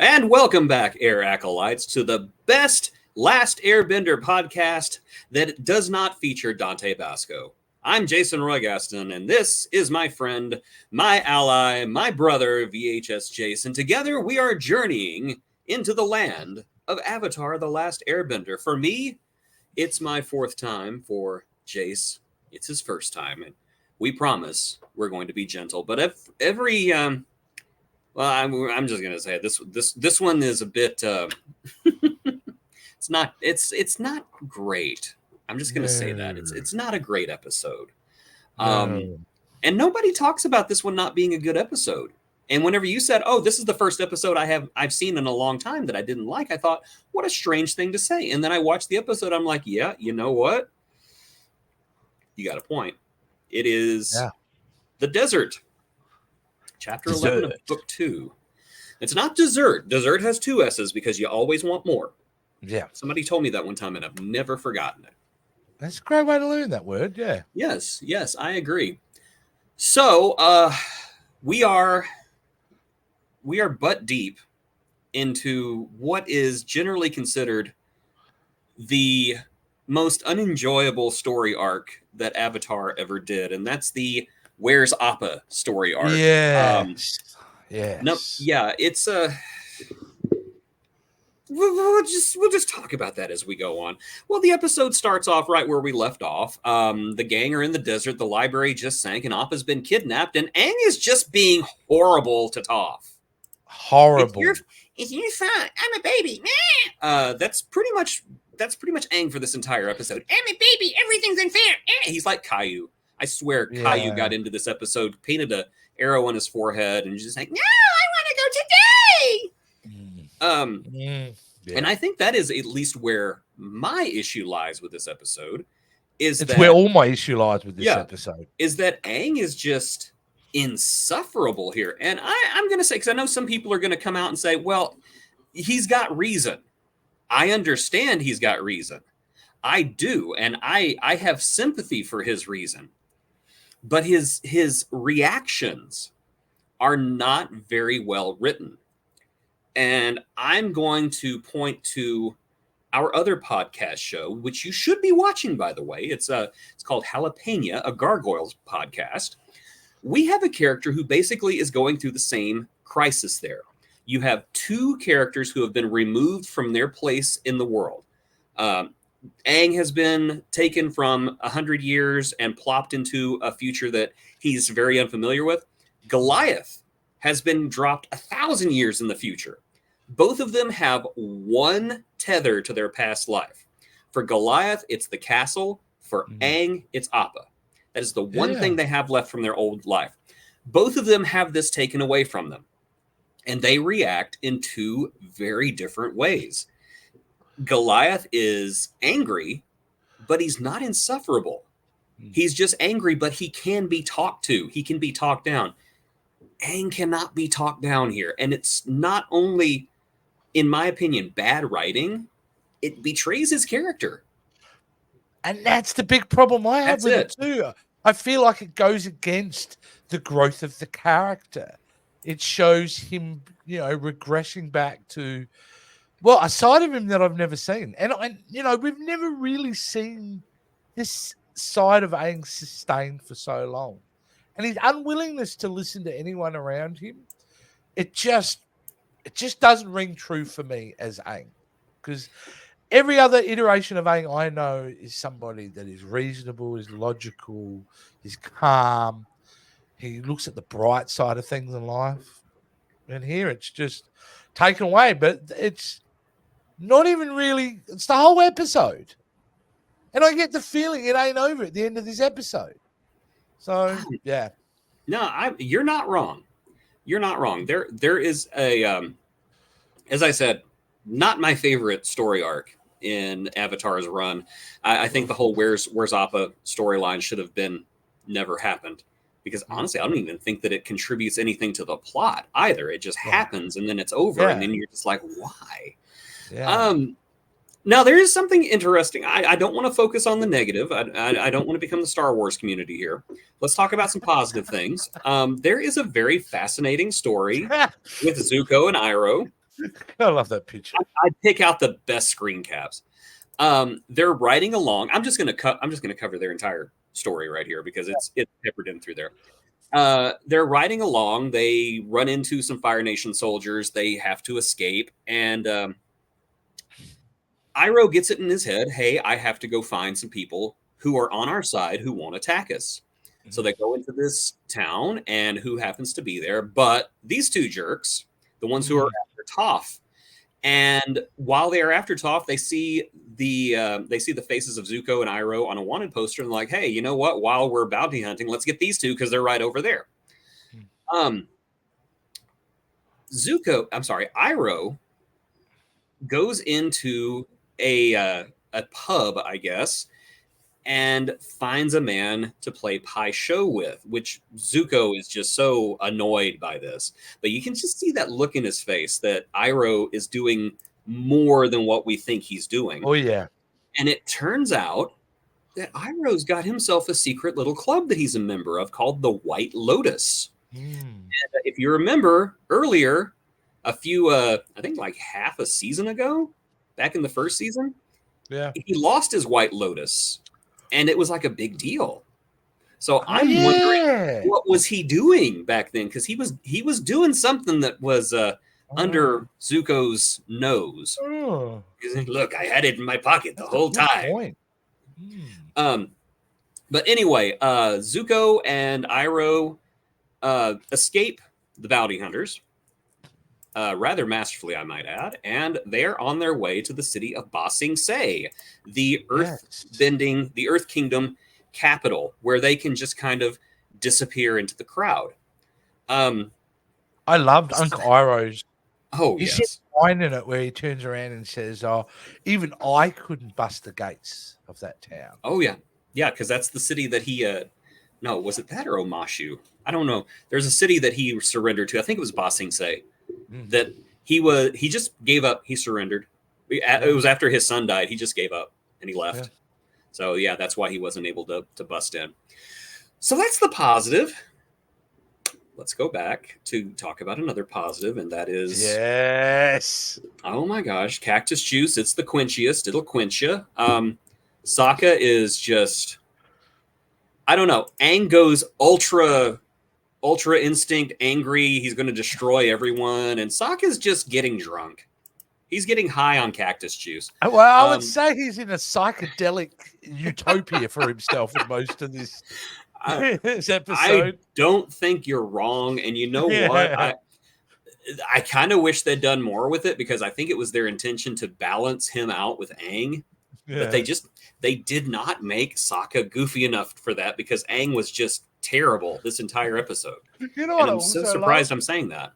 And welcome back, Air Acolytes, to the best Last Airbender podcast that does not feature Dante Basco. I'm Jason Roygaston, and this is my friend, my ally, my brother, VHS Jason. Together, we are journeying into the land of Avatar: The Last Airbender. For me, it's my fourth time. For Jace, it's his first time. And we promise we're going to be gentle. But every well, I'm just gonna say it. This one is a bit. It's not great. I'm just gonna say that it's not a great episode. Um, and nobody talks about this one not being a good episode. And whenever you said, "Oh, this is the first episode I've seen in a long time that I didn't like," I thought, "What a strange thing to say." And then I watched the episode. I'm like, "Yeah, you know what? You got a point. It is the desert, chapter 11 of book 2." It's not dessert. Dessert has 2 S's because you always want more. Yeah. Somebody told me that one time, and I've never forgotten it. That's a great way to learn that word. Yeah. Yes, I agree. So we are butt deep into what is generally considered the most unenjoyable story arc that Avatar ever did, and that's the Where's Appa story arc. Yes. No, yeah, it's we'll just talk about that as we go on. Well, the episode starts off right where we left off. The gang are in the desert. The library just sank, and Appa's been kidnapped. And Aang is just being horrible to Toph. Horrible. It's your fault. I'm a baby. That's pretty much Aang for this entire episode. I'm a baby. Everything's unfair. He's like Caillou. I swear, Caillou got into this episode, painted a arrow on his forehead, and just like, "No, I want to go today." And I think that is at least where my issue lies with this episode. It's where all my issue lies with this episode. Is that Aang is just insufferable here. And I'm going to say, because I know some people are going to come out and say, well, he's got reason. I understand he's got reason. I do. And I have sympathy for his reason. But his reactions are not very well written. And I'm going to point to our other podcast show, which you should be watching, by the way. It's called Jalapeno, a Gargoyles podcast. We have a character who basically is going through the same crisis there. You have 2 characters who have been removed from their place in the world. Aang has been taken from 100 years and plopped into a future that he's very unfamiliar with. Goliath has been dropped 1,000 years in the future. Both of them have one tether to their past life. For Goliath, it's the castle. For Aang, it's Appa. That is the one thing they have left from their old life. Both of them have this taken away from them. And they react in 2 very different ways. Goliath is angry, but he's not insufferable. He's just angry, but he can be talked to. He can be talked down. Aang cannot be talked down here. And it's not only, in my opinion, bad writing, it betrays his character. And that's the big problem I have with it too. I feel like it goes against the growth of the character. It shows him, regressing back to, a side of him that I've never seen. And we've never really seen this side of Aang sustained for so long. And his unwillingness to listen to anyone around him, it just doesn't ring true for me as Aang. Because every other iteration of Aang I know is somebody that is reasonable, is logical, is calm. He looks at the bright side of things in life. And here it's just taken away. But it's not even really, it's the whole episode. And I get the feeling it ain't over at the end of this episode. So, yeah. No, you're not wrong. You're not wrong. There is a, as I said, not my favorite story arc in Avatar's run. I think the whole Where's Appa storyline should have been never happened. Because honestly, I don't even think that it contributes anything to the plot either. It just happens and then it's over. And then you're just like, why? Yeah. Now, there is something interesting. I don't want to focus on the negative. I don't want to become the Star Wars community here. Let's talk about some positive things. There is a very fascinating story with Zuko and Iroh I love that picture. I'd pick out the best screen caps. They're riding along. I'm just gonna cover their entire story right here because it's peppered in through there. They're riding along. They run into some Fire Nation soldiers. They have to escape, and Iroh gets it in his head. Hey, I have to go find some people who are on our side who won't attack us. So they go into this town, and who happens to be there? But these two jerks, the ones who are after Toph. And while they are after Toph, they see the faces of Zuko and Iroh on a wanted poster, and they're like, hey, you know what? While we're bounty hunting, let's get these two because they're right over there. Iroh goes into a pub, I guess, and finds a man to play Pai Sho with, which Zuko is just so annoyed by this. But you can just see that look in his face that Iroh is doing more than what we think he's doing. Oh, yeah. And it turns out that Iroh's got himself a secret little club that he's a member of called the White Lotus. And if you remember earlier, a few, I think like half a season ago, back in the first season, he lost his White Lotus. And it was like a big deal. So I'm wondering, what was he doing back then? Because he was doing something that was under Zuko's nose. Look, I had it in my pocket the whole time. But anyway, Zuko and Iroh escape the bounty hunters, rather masterfully, I might add, and they're on their way to the city of Ba Sing Se, the Earth Kingdom capital, where they can just kind of disappear into the crowd. I loved Uncle Iroh's. He's just line in it where he turns around and says, "Oh, even I couldn't bust the gates of that town." Oh yeah, because that's the city that he. No, was it that or Omashu? I don't know. There's a city that he surrendered to. I think it was Ba Sing Se. That he just gave up. He surrendered. It was after his son died. He just gave up and he left. So yeah, that's why he wasn't able to bust in. So that's the positive. Let's go back to talk about another positive, and that is oh my gosh, cactus juice. It's the quenchiest. It'll quench you. Sokka is just, I don't know. Aang goes ultra instinct, angry. He's going to destroy everyone, and Sokka's just getting drunk. He's getting high on cactus juice. Well, I would say he's in a psychedelic utopia for himself in most of this episode. I don't think you're wrong, and you know what? I kind of wish they'd done more with it, because I think it was their intention to balance him out with Aang, but they did not make Sokka goofy enough for that, because Aang was just terrible this entire episode. You know what? I'm so surprised I'm saying that.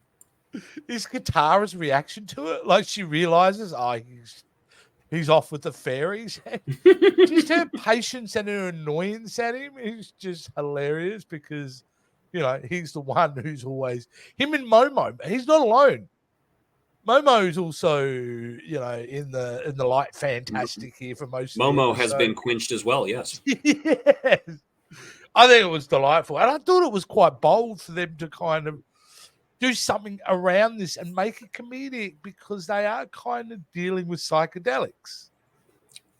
Is Katara's reaction to it, like she realizes, he's off with the fairies. Just her patience and her annoyance at him is just hilarious, because he's the one who's always him and Momo. He's not alone. Momo's also in the light fantastic here for most. Momo has been quenched as well. Yes. Yes. I think it was delightful, and I thought it was quite bold for them to kind of do something around this and make it comedic, because they are kind of dealing with psychedelics.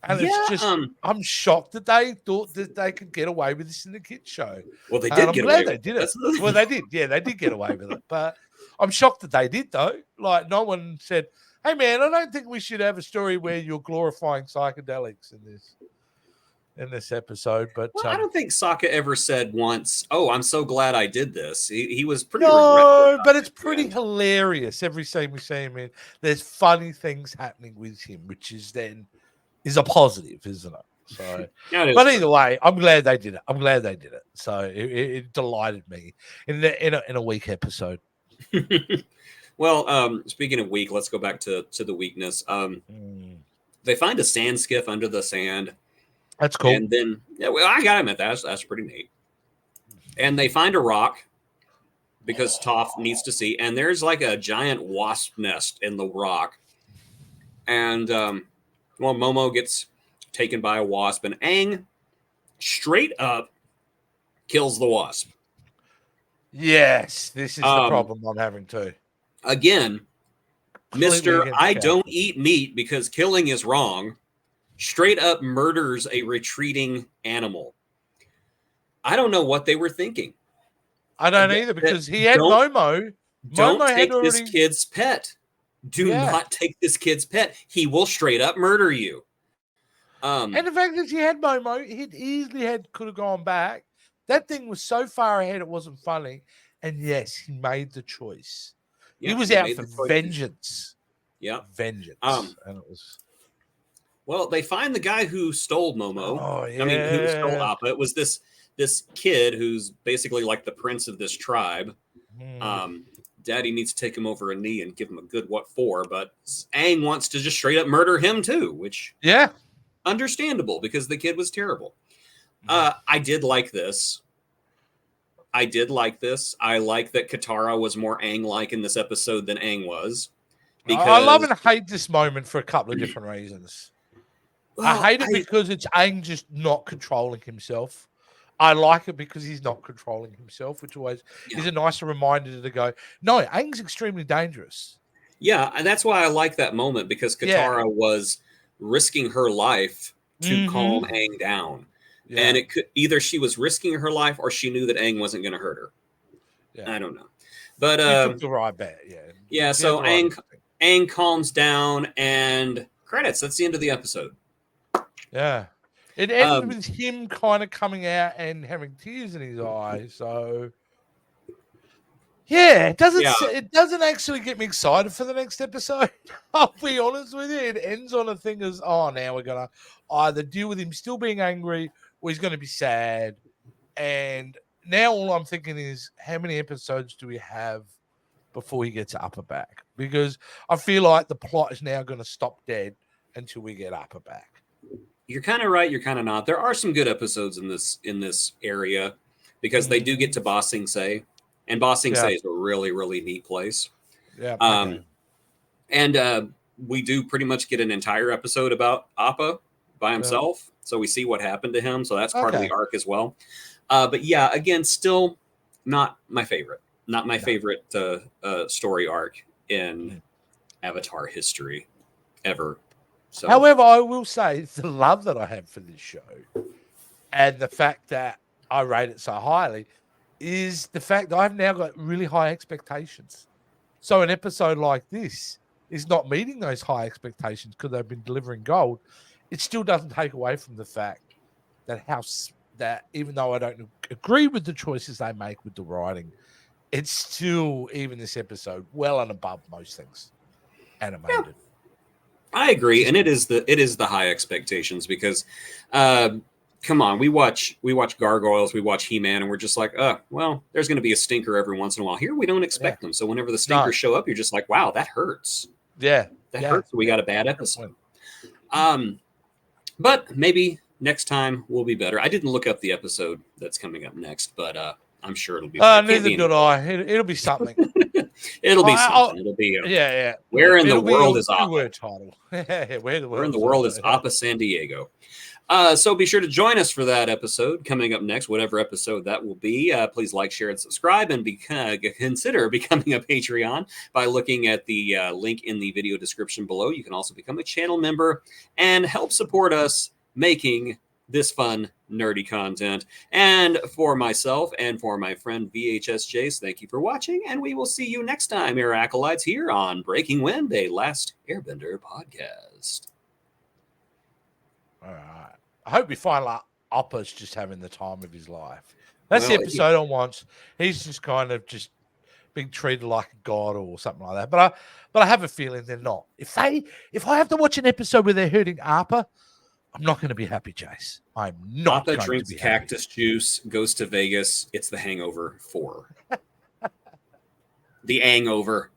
And it's just, I'm shocked that they thought that they could get away with this in the kids' show. Well, they did get away with it. They did it. Well, they did. Yeah, they did get away with it. But I'm shocked that they did, though. Like, no one said, hey, man, I don't think we should have a story where you're glorifying psychedelics in this episode. But I don't think Sokka ever said once, "Oh, I'm so glad I did this." He was pretty. No, but it's pretty hilarious. Every scene we see him in, there's funny things happening with him, which is a positive, isn't it? So, but either way, I'm glad they did it. So it delighted me in a weak episode. Well, speaking of weak, let's go back to the weakness. They find a sand skiff under the sand. That's cool. And then, I got him at that. That's pretty neat. And they find a rock, because Toph needs to see. And there's like a giant wasp nest in the rock. And, Momo gets taken by a wasp. And Aang straight up kills the wasp. Yes, this is the problem I'm having too. Again, Mr. I don't eat meat because killing is wrong, straight up murders a retreating animal. I don't know what they were thinking. I don't either, because he had Momo. Don't Momo take this kid's pet. Do not take this kid's pet. He will straight up murder you. And the fact that he had Momo, he easily could have gone back. That thing was so far ahead, it wasn't funny. And yes, he made the choice. He was out for vengeance. Yeah, vengeance. And it was. Well, they find the guy who stole Momo. Oh yeah. I mean, who stole Appa. It was this kid who's basically like the prince of this tribe. Daddy needs to take him over a knee and give him a good what for, but Aang wants to just straight up murder him too, which understandable because the kid was terrible. I did like this. I like that Katara was more Aang-like in this episode than Aang was. Because I love and hate this moment for a couple of different reasons. Well, I hate it because it's Aang just not controlling himself. I like it because he's not controlling himself, which always is a nice reminder to go, no, Aang's extremely dangerous. Yeah, and that's why I like that moment, because Katara was risking her life to calm Aang down. Yeah. And it could either she was risking her life or she knew that Aang wasn't going to hurt her. Yeah. I don't know. But you took the right bet, Yeah, so Aang calms down and credits. That's the end of the episode. Yeah. It ends with him kind of coming out and having tears in his eyes. So, it doesn't actually get me excited for the next episode. I'll be honest with you. It ends on a thing as, now we're going to either deal with him still being angry or he's going to be sad. And now all I'm thinking is, how many episodes do we have before he gets Appa back? Because I feel like the plot is now going to stop dead until we get Appa back. You're kind of right. You're kind of not. There are some good episodes in this area because they do get to Ba Sing Se, and Ba Sing Se is a really, really neat place. Yeah. And we do pretty much get an entire episode about Appa by himself, so we see what happened to him. So that's part of the arc as well. But yeah, again, still not my favorite. Not my favorite story arc in Avatar history ever. So. However, I will say the love that I have for this show and the fact that I rate it so highly is the fact that I've now got really high expectations. So an episode like this is not meeting those high expectations because they've been delivering gold. It still doesn't take away from the fact that even though I don't agree with the choices they make with the writing, it's still, even this episode, well and above most things animated. Yeah. I agree, and it is the high expectations because, come on, we watch Gargoyles, we watch He-Man, and we're just like, well, there's going to be a stinker every once in a while. Here, we don't expect them, so whenever the stinkers show up, you're just like, wow, that hurts. Yeah, that hurts. We got a bad episode. But maybe next time will be better. I didn't look up the episode that's coming up next, but I'm sure it'll be. Neither did I. It'll be something. It'll be something. It'll be Where in the world is Appa? Word title. Where in the world is Appa San Diego? So be sure to join us for that episode coming up next, whatever episode that will be. Please like, share, and subscribe, and consider becoming a Patreon by looking at the link in the video description below. You can also become a channel member and help support us making this fun, nerdy content. And for myself and for my friend VHS Jace, thank you for watching, and we will see you next time, Air Acolytes, here on Breaking Wind, a Last Airbender podcast. All right. I hope we find out Appa's just having the time of his life. That's the episode I want. He's just kind of just being treated like a god or something like that. But I have a feeling they're not. If I have to watch an episode where they're hurting Appa, I'm not going to be happy, Jace. I'm not. Appa drinks cactus juice, goes to Vegas. It's the Hangover 4. The Hangover.